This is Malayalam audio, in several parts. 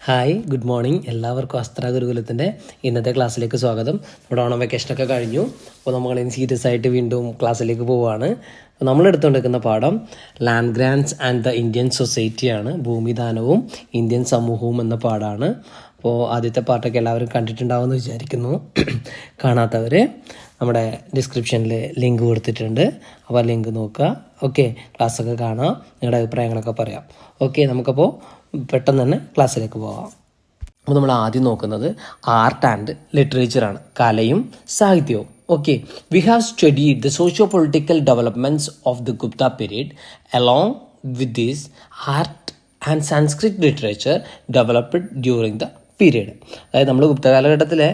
Hi, good morning. എല്ലാവർക്കും അസ്ത്ര ഗുരുകുലത്തിൻ്റെ ഇന്നത്തെ ക്ലാസ്സിലേക്ക് സ്വാഗതം. നമ്മുടെ ഓണം വെക്കേഷനൊക്കെ കഴിഞ്ഞു. അപ്പോൾ നമ്മളിന്ന് സീരിയസ് ആയിട്ട് വീണ്ടും ക്ലാസ്സിലേക്ക് പോവുകയാണ്. നമ്മൾ എടുത്തുകൊണ്ടിരിക്കുന്ന പാഠം land grants and the Indian സൊസൈറ്റിയാണ്. ഭൂമിദാനവും ഇന്ത്യൻ സമൂഹവും എന്ന പാഠമാണ്. അപ്പോൾ ആദ്യത്തെ പാർട്ടൊക്കെ എല്ലാവരും കണ്ടിട്ടുണ്ടാവുമെന്ന് വിചാരിക്കുന്നു. കാണാത്തവർ നമ്മുടെ ഡിസ്ക്രിപ്ഷനിൽ ലിങ്ക് കൊടുത്തിട്ടുണ്ട്. അപ്പോൾ ആ ലിങ്ക് നോക്കുക. ഓക്കെ, ക്ലാസ്സൊക്കെ കാണാം, നിങ്ങളുടെ അഭിപ്രായങ്ങളൊക്കെ പറയാം. ഓക്കെ, നമുക്കപ്പോൾ പെട്ടെന്ന് തന്നെ ക്ലാസ്സിലേക്ക് പോകാം. അപ്പോൾ നമ്മൾ ആദ്യം നോക്കുന്നത് ആർട്ട് ആൻഡ് ലിറ്ററേച്ചറാണ്, കലയും സാഹിത്യവും. Okay, we have studied the socio political developments of the Gupta period. Along with this art and Sanskrit literature developed during the period. അതായത് നമ്മൾ ഗുപ്ത കാലഘട്ടത്തിലെ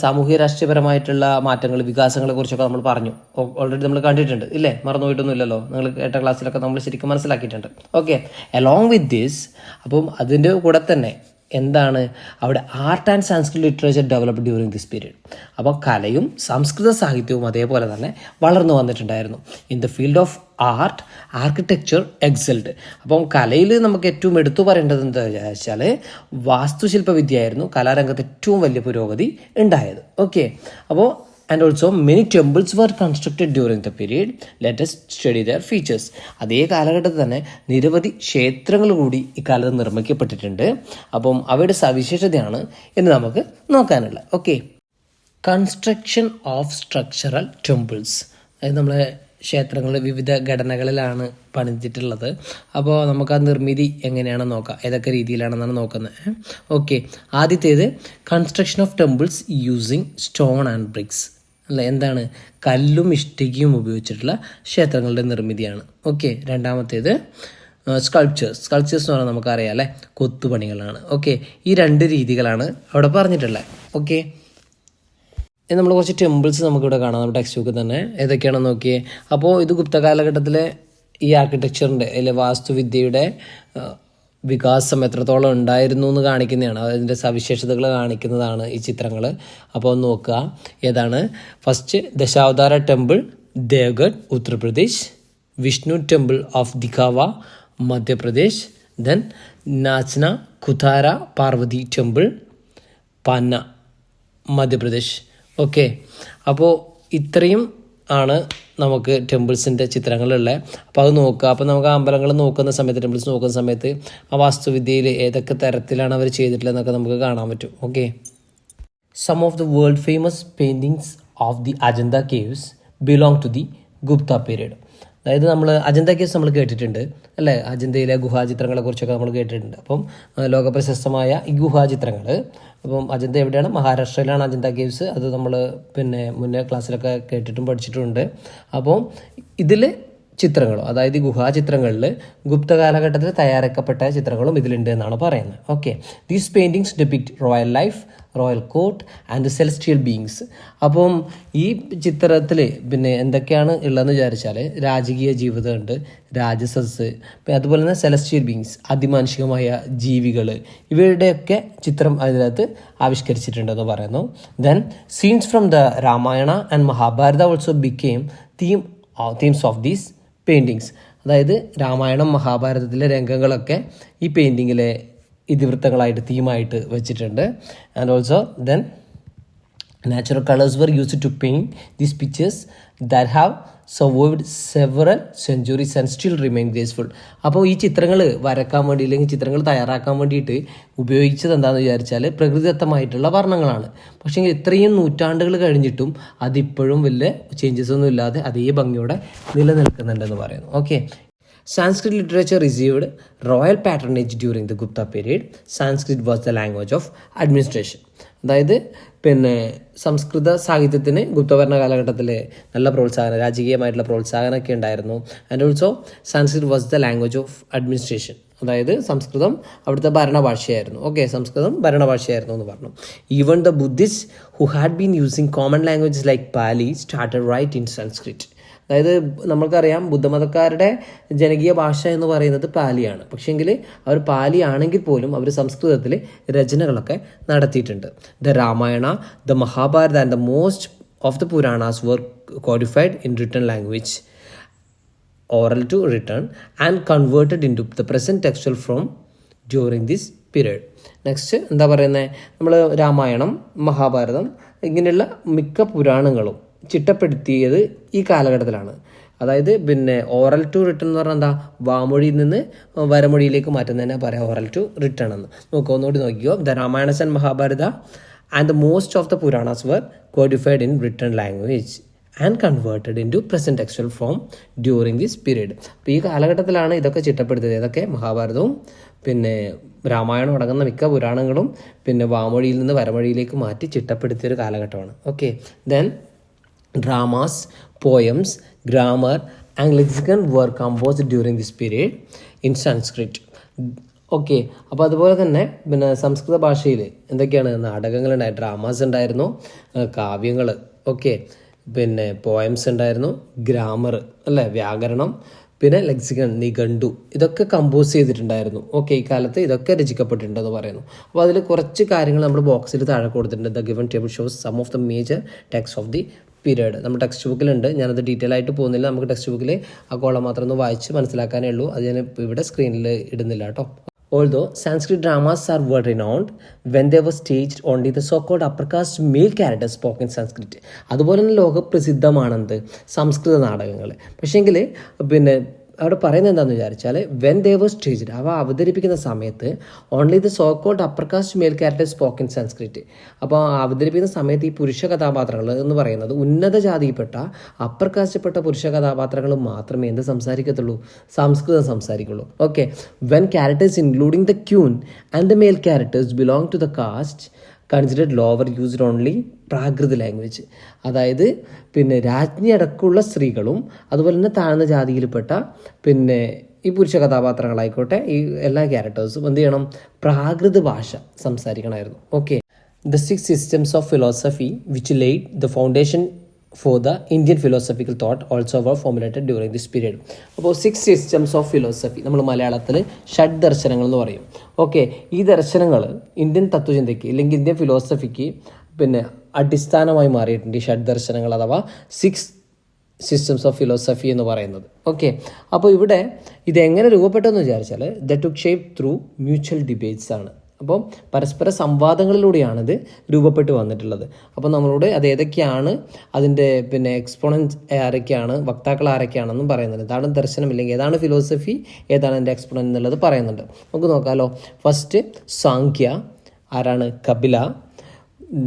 സാമൂഹ്യ രാഷ്ട്രീയപരമായിട്ടുള്ള മാറ്റങ്ങൾ, വികാസങ്ങളെ കുറിച്ചൊക്കെ നമ്മൾ പറഞ്ഞു. ഓൾറെഡി നമ്മൾ കണ്ടിട്ടുണ്ട് ഇല്ലേ, മറന്നുപോയിട്ടൊന്നുമില്ലല്ലോ. നിങ്ങൾ കേട്ട ക്ലാസ്സിലൊക്കെ നമ്മൾ ശരിക്കും മനസ്സിലാക്കിയിട്ടുണ്ട്. ഓക്കെ, അലോങ് വിത്ത് ദിസ്, അപ്പം അതിൻ്റെ കൂടെ തന്നെ എന്താണ് അവിടെ art and Sanskrit literature developed during this period. അപ്പോൾ കലയും സംസ്കൃത സാഹിത്യവും അതേപോലെ തന്നെ വളർന്നു വന്നിട്ടുണ്ടായിരുന്നു. In the field of art architecture excelled. അപ്പം കലയിൽ നമുക്ക് ഏറ്റവും എടുത്തു പറയേണ്ടത് എന്താ വെച്ചാൽ വാസ്തുശില്പവിദ്യയായിരുന്നു കലാരംഗത്ത് ഏറ്റവും വലിയ പുരോഗതി ഉണ്ടായത്. ഓക്കെ, അപ്പോൾ and also many temples were constructed during the period. Let us study their features. അതേ കാലഘട്ടത്തിൽ തന്നെ നിരവധി ക്ഷേത്രങ്ങൾ കൂടി ഇക്കാലത്ത് നിർമ്മിക്കപ്പെട്ടിട്ടുണ്ട്. അപ്പം അവയുടെ സവിശേഷതയാണ് ഇന്ന് നമുക്ക് നോക്കാനുള്ളത്. Okay, construction of structural temples. അതായത് നമ്മളെ ക്ഷേത്രങ്ങൾ വിവിധ ഘടനകളിലാണ് പണിതിട്ടുള്ളത്. അപ്പോൾ നമുക്ക് ആ നിർമ്മിതി എങ്ങനെയാണെന്ന് നോക്കാം, ഏതൊക്കെ രീതിയിലാണെന്നാണ് നോക്കുന്നത്. ഓക്കെ, ആദ്യത്തേത് construction of temples using stone and bricks. അല്ല, എന്താണ് കല്ലും ഇഷ്ടികയും ഉപയോഗിച്ചിട്ടുള്ള ക്ഷേത്രങ്ങളുടെ നിർമ്മിതിയാണ്. ഓക്കെ, രണ്ടാമത്തേത് സ്കൾപ്ചേഴ്സ് എന്ന് പറഞ്ഞാൽ നമുക്കറിയാം അല്ലേ, കൊത്തുപണികളാണ്. ഓക്കെ, ഈ രണ്ട് രീതികളാണ് അവിടെ പറഞ്ഞിട്ടുള്ളത്. ഓക്കെ, നമ്മൾ കുറച്ച് ടെമ്പിൾസ് നമുക്കിവിടെ കാണാം നമ്മുടെ ടെക്സ്റ്റ് ബുക്കിൽ തന്നെ. ഏതൊക്കെയാണെന്ന് നോക്കിയേ. അപ്പോൾ ഇത് ഗുപ്ത കാലഘട്ടത്തിലെ ഈ ആർക്കിടെക്ചറിൻ്റെ അല്ലെങ്കിൽ വാസ്തുവിദ്യയുടെ വികാസം എത്രത്തോളം ഉണ്ടായിരുന്നു എന്ന് കാണിക്കുന്നതാണ്, അതിൻ്റെ സവിശേഷതകൾ കാണിക്കുന്നതാണ് ഈ ചിത്രങ്ങൾ. അപ്പോൾ നോക്കുക, ഏതാണ് first Dashavatara temple Devgadh Uttar Pradesh, Vishnu temple of ദിഖാവ Madhya Pradesh, then നാച്ന കുഥാര Parvathi temple Panna Madhya Pradesh. Okay, അപ്പോൾ ഇത്രയും ആണ് നമുക്ക് ടെമ്പിൾസിൻ്റെ ചിത്രങ്ങളുള്ളത്. അപ്പോൾ അത് നോക്കുക. അപ്പോൾ നമുക്ക് അമ്പലങ്ങൾ നോക്കുന്ന സമയത്ത്, ടെമ്പിൾസ് നോക്കുന്ന സമയത്ത് ആ വാസ്തുവിദ്യയിൽ ഏതൊക്കെ തരത്തിലാണ് അവർ ചെയ്തിട്ടുള്ളതെന്നൊക്കെ നമുക്ക് കാണാൻ പറ്റും. Okay, some of the world famous paintings of the Ajanta caves belong to the Gupta period. അതായത് നമ്മൾ അജന്ത കേവ്സ് നമ്മൾ കേട്ടിട്ടുണ്ട് അല്ലേ, അജന്തയിലെ ഗുഹാചിത്രങ്ങളെ കുറിച്ചൊക്കെ നമ്മൾ കേട്ടിട്ടുണ്ട്. അപ്പം ലോകപ്രശസ്തമായ ഈ ഗുഹാചിത്രങ്ങൾ, അപ്പം അജന്ത എവിടെയാണ്? മഹാരാഷ്ട്രയിലാണ് അജന്ത കേവ്സ്. അത് നമ്മൾ മുന്നേ ക്ലാസ്സിലൊക്കെ കേട്ടിട്ടും പഠിച്ചിട്ടുമുണ്ട്. അപ്പോൾ ഇതിൽ ചിത്രങ്ങളും, അതായത് ഗുഹാചിത്രങ്ങളിൽ ഗുപ്ത കാലഘട്ടത്തിൽ തയ്യാറാക്കപ്പെട്ട ചിത്രങ്ങളും ഇതിലുണ്ട് എന്നാണ് പറയുന്നത്. Okay, these paintings ഡെപിക്റ്റ് royal life, royal court and celestial beings. അപ്പം ഈ ചിത്രത്തിൽ എന്തൊക്കെയാണ് ഉള്ളതെന്ന് വിചാരിച്ചാൽ രാജകീയ ജീവിതമുണ്ട്, രാജസസ്, അതുപോലെ തന്നെ സെലസ്റ്റിയൽ ബീയിങ്സ്, അതിമാനുഷികമായ ജീവികൾ, ഇവരുടെയൊക്കെ ചിത്രം അതിനകത്ത് ആവിഷ്കരിച്ചിട്ടുണ്ടെന്ന് പറയുന്നു. Then scenes from the Ramayana and Mahabharata also became themes of these paintings. അതായത് രാമായണം മഹാഭാരതത്തിലെ രംഗങ്ങളൊക്കെ ഈ പെയിൻറ്റിങ്ങിലെ ഇതിവൃത്തങ്ങളായിട്ട് തീമായിട്ട് വെച്ചിട്ടുണ്ട്. And also then natural colours were used to paint these pictures that have survived several centuries and still remain graceful. അപ്പോൾ ഈ ചിത്രങ്ങൾ വരക്കാൻ വേണ്ടി അല്ലെങ്കിൽ ചിത്രങ്ങൾ തയ്യാറാക്കാൻ വേണ്ടിയിട്ട് ഉപയോഗിച്ചത് എന്താണെന്ന് വിചാരിച്ചാൽ പ്രകൃതിദത്തമായിട്ടുള്ള വർണ്ണങ്ങളാണ്. പക്ഷേ ഇത്രയും നൂറ്റാണ്ടുകൾ കഴിഞ്ഞിട്ടും അതിപ്പോഴും വലിയ ചേഞ്ചസ് ഒന്നും ഇല്ലാതെ അതേ ഭംഗിയോടെ നിലനിൽക്കുന്നുണ്ടെന്ന് പറയുന്നു. Okay, Sanskrit literature received royal patronage during the Gupta period. Sanskrit was the language of administration. അതായത് സംസ്കൃത സാഹിത്യത്തിന് ഗുപ്തഭരണ കാലഘട്ടത്തിൽ നല്ല പ്രോത്സാഹനം, രാജകീയമായിട്ടുള്ള പ്രോത്സാഹനമൊക്കെ ഉണ്ടായിരുന്നു. And also Sanskrit was the language of administration. അതായത് സംസ്കൃതം അവിടുത്തെ ഭരണഭാഷയായിരുന്നു. ഓക്കെ, സംസ്കൃതം ഭരണഭാഷയായിരുന്നു എന്ന് പറഞ്ഞു. Even the Buddhist who had been using common languages like Pali started write in Sanskrit. അതായത് നമ്മൾക്കറിയാം ബുദ്ധമതക്കാരുടെ ജനകീയ ഭാഷ എന്ന് പറയുന്നത് പാലിയാണ്. പക്ഷേങ്കിൽ അവർ പാലി ആണെങ്കിൽ പോലും അവർ സംസ്കൃതത്തിൽ രചനകളൊക്കെ നടത്തിയിട്ടുണ്ട്. The Ramayana, the Mahabharata and the most of the Puranas were codified in written language, oral to written, and converted into the present textual form during this period. Next എന്താ പറയുന്നത്, നമ്മൾ രാമായണം, മഹാഭാരതം ഇങ്ങനെയുള്ള മിക്ക പുരാണങ്ങളും ചിട്ടപ്പെടുത്തിയത് ഈ കാലഘട്ടത്തിലാണ്. അതായത് പിന്നെ ഓറൽ ടു റിട്ടൺ എന്ന് പറഞ്ഞാൽ എന്താ, വാമൊഴിയിൽ നിന്ന് വരമൊഴിയിലേക്ക് മാറ്റുന്നതിനെ പറയാം ഓറൽ ടു റിട്ടൺ എന്ന്. നോക്കുക, ഒന്നുകൂടി നോക്കിയോ. The Ramayanas and Mahabharata and the most of the Puranas were codified in written language and converted into present textual form during this period. അപ്പോൾ ഈ കാലഘട്ടത്തിലാണ് ഇതൊക്കെ ചിട്ടപ്പെടുത്തിയത്. ഇതൊക്കെ മഹാഭാരതവും പിന്നെ രാമായണം അടങ്ങുന്ന മിക്ക പുരാണങ്ങളും പിന്നെ വാമൊഴിയിൽ നിന്ന് വരമൊഴിയിലേക്ക് മാറ്റി ചിട്ടപ്പെടുത്തിയൊരു കാലഘട്ടമാണ്. Okay, then dramas, poems, grammar and lexicon were composed during this period in Sanskrit. Okay, അപ്പോൾ അതുപോലെ തന്നെ പിന്നെ സംസ്കൃത ഭാഷയിൽ എന്തൊക്കെയാണ്, നാടകങ്ങളുണ്ടായി, ഡ്രാമാസ് ഉണ്ടായിരുന്നു, കാവ്യങ്ങൾ, ഓക്കെ, പിന്നെ പോയംസ് ഉണ്ടായിരുന്നു, ഗ്രാമർ അല്ലേ, വ്യാകരണം, പിന്നെ ലെക്സിക്കൺ, നിഘണ്ടു, ഇതൊക്കെ കമ്പോസ് ചെയ്തിട്ടുണ്ടായിരുന്നു. ഓക്കെ, ഈ കാലത്ത് ഇതൊക്കെ രചിക്കപ്പെട്ടിട്ടുണ്ടെന്ന് പറയുന്നു. അപ്പോൾ അതിൽ കുറച്ച് കാര്യങ്ങൾ നമ്മൾ ബോക്സിൽ താഴെ കൊടുത്തിട്ടുണ്ട്. The given table shows some of the major text of the period. നമ്മുടെ ടെക്സ്റ്റ് ബുക്കിലുണ്ട്, ഞാനത് ഡീറ്റെയിൽ ആയിട്ട് പോകുന്നില്ല. നമുക്ക് ടെക്സ്റ്റ് ബുക്കിൽ ആ കോളം മാത്രം ഒന്ന് വായിച്ച് മനസ്സിലാക്കാനേ ഉള്ളൂ. അത് ഞാൻ ഇവിടെ സ്ക്രീനിൽ ഇടുന്നില്ല കേട്ടോ. Although Sanskrit dramas are well renowned, when they were staged, only the so-called upper caste male characters spoke in Sanskrit. അതുപോലെ തന്നെ ലോകപ്രസിദ്ധമാണെന്ത്, സംസ്കൃത നാടകങ്ങൾ. പക്ഷേങ്കിൽ പിന്നെ അവിടെ പറയുന്നത് എന്താണെന്ന് വിചാരിച്ചാൽ, വെൻ ദേ വർ സ്റ്റേജ്ഡ്, അവ അവതരിപ്പിക്കുന്ന സമയത്ത് only the so called upper caste male characters spoke in Sanskrit. അപ്പോൾ അവതരിപ്പിക്കുന്ന സമയത്ത് ഈ പുരുഷ കഥാപാത്രങ്ങൾ എന്ന് പറയുന്നത് ഉന്നത ജാതിയിൽപ്പെട്ട അപ്പർ കാസ്റ്റ്പ്പെട്ട പുരുഷ കഥാപാത്രങ്ങൾ മാത്രമേ എന്ത് സംസാരിക്കത്തുള്ളൂ, സംസ്കൃതം സംസാരിക്കുള്ളൂ. Okay, when characters including the queen and the male characters belong to the caste considered lower used only Prakrit language. അതായത് പിന്നെ രാജ്ഞി അടക്കമുള്ള സ്ത്രീകളും അതുപോലെ തന്നെ താഴ്ന്ന ജാതിയിൽപ്പെട്ട പിന്നെ ഈ പുരുഷ കഥാപാത്രങ്ങളായിക്കോട്ടെ ഈ എല്ലാ ക്യാരക്ടേഴ്സും എന്ത് ചെയ്യണം, പ്രാകൃത ഭാഷ സംസാരിക്കണമായിരുന്നു. Okay, the 6 systems of philosophy which laid the foundation for the Indian philosophical thought also were formulated during this period. അപ്പോൾ 6 systems of philosophy നമ്മൾ മലയാളത്തിൽ ഷഡ് ദർശനങ്ങൾ എന്ന് പറയും. ഓക്കെ, ഈ ദർശനങ്ങൾ ഇന്ത്യൻ തത്വചിന്തയ്ക്ക് അല്ലെങ്കിൽ ഇന്ത്യൻ ഫിലോസഫിക്ക് പിന്നെ അടിസ്ഥാനമായി മാറിയിട്ടുണ്ട് ഈ ഷഡ് ദർശനങ്ങൾ അഥവാ 6 systems of philosophy എന്ന് പറയുന്നത്. ഓക്കെ, അപ്പോൾ ഇവിടെ ഇതെങ്ങനെ രൂപപ്പെട്ടെന്ന് വിചാരിച്ചാൽ the took shape through mutual debates ആണ്. അപ്പോൾ പരസ്പര സംവാദങ്ങളിലൂടെയാണിത് രൂപപ്പെട്ട് വന്നിട്ടുള്ളത്. അപ്പോൾ നമ്മളോട് അത് ഏതൊക്കെയാണ്, അതിൻ്റെ പിന്നെ എക്സ്പോണൻസ് ആരൊക്കെയാണ്, വക്താക്കൾ ആരൊക്കെയാണെന്നും പറയുന്നുണ്ട്. ഏതാണ് ദർശനം അല്ലെങ്കിൽ ഏതാണ് ഫിലോസഫി, ഏതാണ് എൻ്റെ എക്സ്പോണൻറ്റ് എന്നുള്ളത് പറയുന്നുണ്ട്. നമുക്ക് നോക്കാമല്ലോ. ഫസ്റ്റ് സാങ്ക്യ, ആരാണ്, Kapila.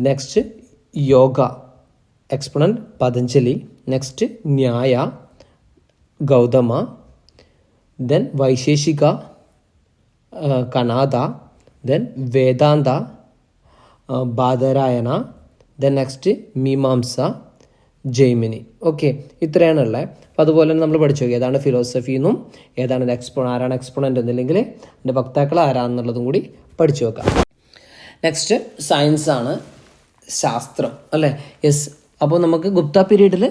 Next Yoga, exponent Patanjali. Next Nyaya, Gautama. Then Vaisheshika, Kanada. Then Vedanta, Badarayana. Then next Mimamsa, Jaimini. Okay, ഇത്രയാണുള്ളത്. അപ്പോൾ അതുപോലെ തന്നെ നമ്മൾ പഠിച്ചു നോക്കി ഏതാണ് ഫിലോസഫി എന്നും ഏതാണ് ആരാണ് എക്സ്പോണൻ്റ് എന്നില്ലെങ്കിൽ എൻ്റെ വക്താക്കൾ ആരാണെന്നുള്ളതും കൂടി പഠിച്ചു നോക്കാം. നെക്സ്റ്റ് സയൻസ് ആണ്, ശാസ്ത്രം അല്ലേ. യെസ്, അപ്പോൾ നമുക്ക് ഗുപ്ത പീരീഡിൽ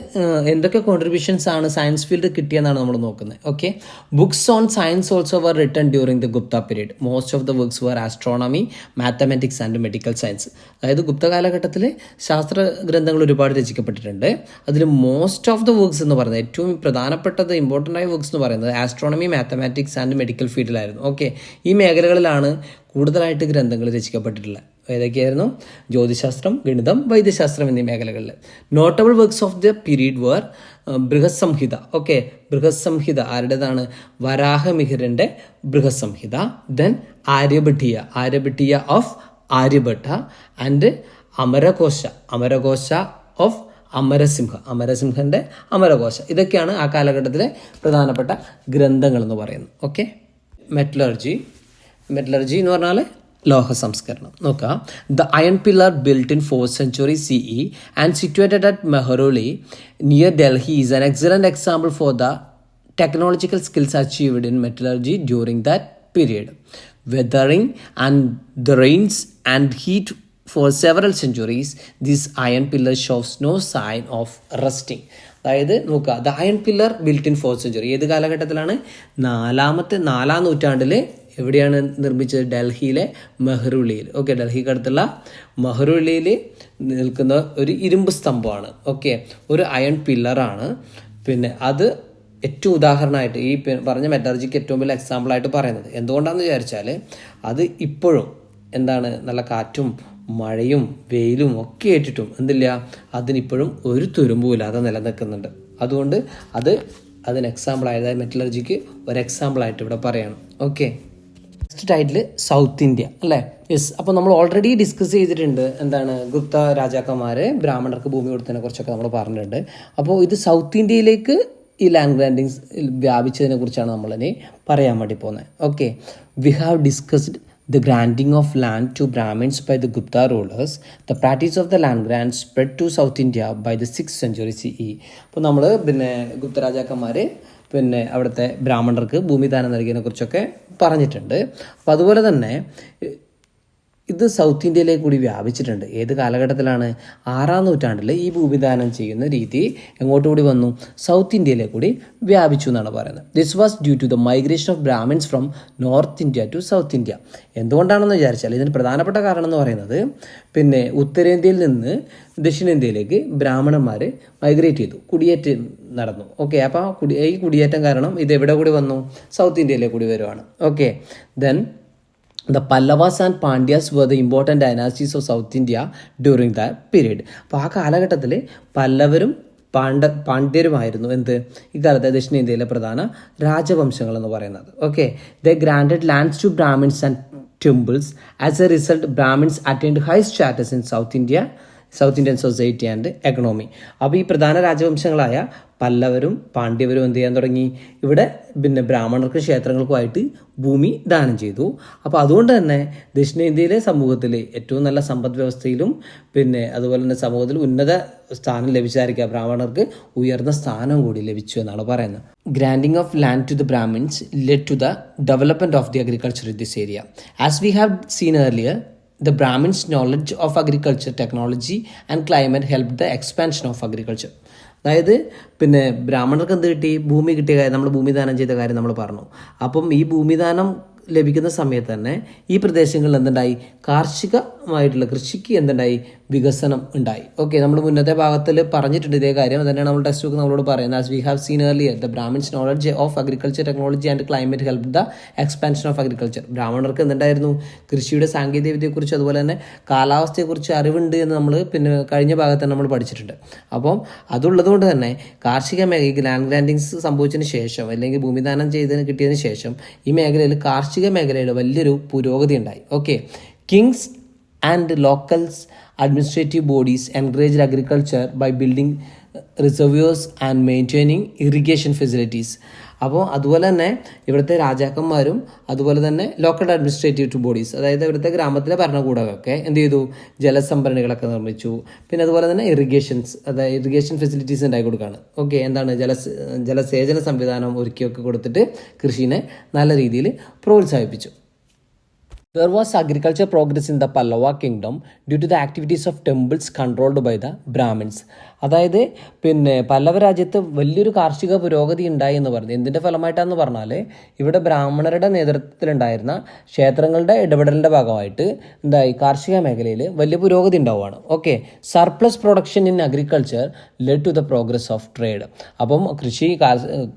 എന്തൊക്കെ കോൺട്രിബ്യൂഷൻസ് ആണ് സയൻസ് ഫീൽഡ് കിട്ടിയെന്നാണ് നമ്മൾ നോക്കുന്നത്. Okay, books on science also were written during the Gupta period. Most of the books were astronomy, mathematics and medical science. അതായത് ഗുപ്ത കാലഘട്ടത്തിൽ ശാസ്ത്ര ഗ്രന്ഥങ്ങൾ ഒരുപാട് രചിക്കപ്പെട്ടിട്ടുണ്ട്. അതിൽ മോസ്റ്റ് ഓഫ് ദ ബുക്സ് എന്ന് പറയുന്നത് ഏറ്റവും പ്രധാനപ്പെട്ടത് ഇമ്പോർട്ടൻ്റ് ആയ ബുക്സ് എന്ന് പറയുന്നത് ആസ്ട്രോണമി, മാത്തമാറ്റിക്സ് ആൻഡ് മെഡിക്കൽ ഫീൽഡിലായിരുന്നു. ഓക്കെ, ഈ മേഖലകളിലാണ് കൂടുതലായിട്ട് ഗ്രന്ഥങ്ങൾ രചിക്കപ്പെട്ടിട്ടുള്ളത്. ഏതൊക്കെയായിരുന്നു? ജ്യോതിശാസ്ത്രം, ഗണിതം, വൈദ്യശാസ്ത്രം എന്നീ മേഖലകളിൽ. Notable works of the period were Brihat Samhita. Okay, Brihat Samhita ആരുടേതാണ്? വരാഹമിഹിരൻ്റെ Brihat Samhita. Then Aryabhatiya of Aryabhata and Amarakosha of അമരസിംഹൻ്റെ അമരകോശ. ഇതൊക്കെയാണ് ആ കാലഘട്ടത്തിലെ പ്രധാനപ്പെട്ട ഗ്രന്ഥങ്ങൾ എന്ന് പറയുന്നത്. ഓക്കെ, മെറ്റലർജി എന്ന് പറഞ്ഞാൽ ലോഹ സംസ്കരണം. നോക്കാം. The iron pillar built in 4th century CE and situated at Mehrauli near Delhi is an excellent example for the technological skills achieved in metallurgy during that period. Weathering and the rains and heat for several centuries, this iron pillar shows no sign of rusting. അതായത് നോക്കുക, the iron pillar built in 4th century ഏത് കാലഘട്ടത്തിലാണ്? 4ാം നൂറ്റാണ്ടിൽ എവിടെയാണ് നിർമ്മിച്ചത്? ഡൽഹിയിലെ മെഹ്റൗലിയിൽ. ഓക്കെ, ഡൽഹിക്ക് അടുത്തുള്ള മെഹ്റൗലിയിൽ നിൽക്കുന്ന ഒരു ഇരുമ്പ് സ്തംഭമാണ്. ഓക്കെ, ഒരു അയൺ പില്ലറാണ്. പിന്നെ അത് ഏറ്റവും ഉദാഹരണമായിട്ട് ഈ പറഞ്ഞ മെറ്റലർജിക്ക് ഏറ്റവും വലിയ എക്സാമ്പിളായിട്ട് പറയുന്നത്. എന്തുകൊണ്ടാണെന്ന് വിചാരിച്ചാൽ അത് ഇപ്പോഴും എന്താണ് നല്ല കാറ്റും മഴയും വെയിലും ഒക്കെ ഏറ്റിട്ടും എന്തില്ല, അതിനിപ്പോഴും ഒരു തുരുമ്പുമില്ലാതെ നിലനിൽക്കുന്നുണ്ട്. അതുകൊണ്ട് അതിന് എക്സാമ്പിളായത് മെറ്റലർജിക്ക് ഒരു എക്സാമ്പിളായിട്ട് ഇവിടെ പറയണം. Okay, next title south India അല്ലേ. യെസ്, അപ്പോൾ നമ്മൾ ഓൾറെഡി ഡിസ്കസ് ചെയ്തിട്ടുണ്ട് എന്താണ് ഗുപ്ത രാജാക്കന്മാർ ബ്രാഹ്മണർക്ക് ഭൂമി കൊടുത്തതിനെ കുറിച്ചൊക്കെ നമ്മൾ പറഞ്ഞിട്ടുണ്ട്. അപ്പോൾ ഇത് സൗത്ത് ഇന്ത്യയിലേക്ക് ഈ ലാൻഡ് ഗ്രാൻഡിങ്സ് വ്യാപിച്ചതിനെ കുറിച്ചാണ് നമ്മളിനി പറയാൻ വേണ്ടി പോകുന്നത്. Okay, we have discussed the granting of land to Brahmins by the Gupta rulers. The practice of the land grant spread to South India by the 6th century CE. അപ്പോൾ നമ്മൾ ഗുപ്ത രാജാക്കന്മാർ അവിടുത്തെ ബ്രാഹ്മണർക്ക് ഭൂമിദാനം നൽകിയതിനെ കുറിച്ചൊക്കെ പറഞ്ഞിട്ടുണ്ട്. അപ്പോൾ അതുപോലെ തന്നെ ഇത് സൗത്ത് ഇന്ത്യയിലേക്ക് കൂടി വ്യാപിച്ചിട്ടുണ്ട്. ഏത് കാലഘട്ടത്തിലാണ്? 6-ാം നൂറ്റാണ്ടിൽ ഈ ഭൂമിദാനം ചെയ്യുന്ന രീതി എങ്ങോട്ട് കൂടി വന്നു? സൗത്ത് ഇന്ത്യയിലേക്ക് കൂടി വ്യാപിച്ചു എന്നാണ് പറയുന്നത്. This was due to the migration of Brahmins from North India to South India. എന്തുകൊണ്ടാണെന്ന് വിചാരിച്ചാൽ ഇതിന് പ്രധാനപ്പെട്ട കാരണം എന്ന് പറയുന്നത് ഉത്തരേന്ത്യയിൽ നിന്ന് ദക്ഷിണേന്ത്യയിലേക്ക് ബ്രാഹ്മണന്മാർ മൈഗ്രേറ്റ് ചെയ്തു, കുടിയേറ്റം നടന്നു. ഓക്കെ, അപ്പോൾ ഈ കുടിയേറ്റം കാരണം ഇത് എവിടെ കൂടി വന്നു? സൗത്ത് ഇന്ത്യയിലേക്ക് കൂടി വരുവാണ്. Okay, then the Pallavas and Pandyas were the important dynasties of South India during that period. അപ്പോൾ ആ കാലഘട്ടത്തിൽ പല്ലവരും പാണ്ഡ്യരുമായിരുന്നു ഇക്കാലത്തെ ദക്ഷിണേന്ത്യയിലെ പ്രധാന രാജവംശങ്ങൾ എന്ന് പറയുന്നത്. Okay, they granted lands to Brahmins and temples. As a result Brahmins attained high status in South Indian society and economy. അപ്പോൾ ഈ പ്രധാന രാജവംശങ്ങളായ പല്ലവരും പാണ്ഡ്യവരും എന്ത് ചെയ്യാൻ തുടങ്ങി? ഇവിടെ ബ്രാഹ്മണർക്ക് ക്ഷേത്രങ്ങൾക്കുമായിട്ട് ഭൂമി ദാനം ചെയ്തു. അപ്പോൾ അതുകൊണ്ട് തന്നെ ദക്ഷിണേന്ത്യയിലെ സമൂഹത്തിൽ ഏറ്റവും നല്ല സമ്പദ് വ്യവസ്ഥയിലും അതുപോലെ തന്നെ സമൂഹത്തിൽ ഉന്നത സ്ഥാനം ലഭിച്ചായിരിക്കുക ബ്രാഹ്മണർക്ക് ഉയർന്ന സ്ഥാനം കൂടി ലഭിച്ചു എന്നാണ് പറയുന്നത്. Granting of land to the Brahmins led to the development of the agriculture in this area. As we have seen earlier, the Brahmins' knowledge of agriculture, technology and climate helped the expansion of agriculture. അതായത് ബ്രാഹ്മണർക്ക് എന്ത് കിട്ടി? ഭൂമി കിട്ടിയ കാര്യം, നമ്മൾ ഭൂമിദാനം ചെയ്ത കാര്യം നമ്മൾ പറഞ്ഞു. അപ്പം ഈ ഭൂമിദാനം ലഭിക്കുന്ന സമയത്ത് തന്നെ ഈ പ്രദേശങ്ങളിൽ എന്തുണ്ടായി? കാർഷികമായിട്ടുള്ള കൃഷിക്ക് എന്തുണ്ടായി? വികസനം ഉണ്ടായി. ഓക്കെ, നമ്മൾ മുന്നത്തെ ഭാഗത്തിൽ പറഞ്ഞിട്ടുണ്ട് ഇതേ കാര്യം. തന്നെയാണ് നമ്മൾ ടെക്സ്റ്റ് ബുക്ക് നമ്മളോട് പറയുന്നത്. As we have seen earlier, the Brahmins knowledge of agriculture, technology and climate help the expansion of agriculture. ബ്രാഹ്മണർക്ക് എന്തുണ്ടായിരുന്നു? കൃഷിയുടെ സാങ്കേതിക വിദ്യയെക്കുറിച്ച് അതുപോലെ തന്നെ കാലാവസ്ഥയെക്കുറിച്ച് അറിവുണ്ട് എന്ന് നമ്മൾ കഴിഞ്ഞ ഭാഗത്ത് നമ്മൾ പഠിച്ചിട്ടുണ്ട്. അപ്പം അതുള്ളത് കൊണ്ട് തന്നെ കാർഷിക മേഖല ലാൻഡ് ഗ്രാൻഡിങ്സ് സംഭവിച്ചതിന് ശേഷം അല്ലെങ്കിൽ ഭൂമിദാനം കിട്ടിയതിന് ശേഷം ഈ മേഖലയിൽ കാർഷിക മേഖലയിൽ വലിയൊരു പുരോഗതി ഉണ്ടായി. Okay, Kings and locals administrative bodies encouraged agriculture by building reservoirs and maintaining irrigation facilities. അപ്പോൾ അതുപോലെ തന്നെ ഇവിടുത്തെ രാജാക്കന്മാരും അതുപോലെ തന്നെ ലോക്കൽ അഡ്മിനിസ്ട്രേറ്റീവ് ബോഡീസ്, അതായത് ഇവിടുത്തെ ഗ്രാമത്തിലെ ഭരണകൂടമൊക്കെ എന്ത് ചെയ്തു? ജലസംഭരണികളൊക്കെ നിർമ്മിച്ചു. അതുപോലെ തന്നെ ഇറിഗേഷൻ ഫെസിലിറ്റീസ് ഉണ്ടാക്കി കൊടുക്കുകയാണ്. ഓക്കെ, എന്താണ് ജലസേചന സംവിധാനം ഒരുക്കിയൊക്കെ കൊടുത്തിട്ട് കൃഷിനെ നല്ല രീതിയിൽ പ്രോത്സാഹിപ്പിച്ചു. There was agriculture progress in the Pallava kingdom due to the activities of temples controlled by the Brahmins. അതായത് പല്ലവ രാജ്യത്ത് വലിയൊരു കാർഷിക പുരോഗതി ഉണ്ടായി എന്ന് പറഞ്ഞു. എന്തിൻ്റെ ഫലമായിട്ടാണെന്ന് പറഞ്ഞാൽ ഇവിടെ ബ്രാഹ്മണരുടെ നേതൃത്വത്തിലുണ്ടായിരുന്ന ക്ഷേത്രങ്ങളുടെ ഇടപെടലിൻ്റെ ഭാഗമായിട്ട് കാർഷിക മേഖലയിൽ വലിയ പുരോഗതി ഉണ്ടാവുകയാണ്. Okay, surplus production in agriculture led to the progress of trade. അപ്പം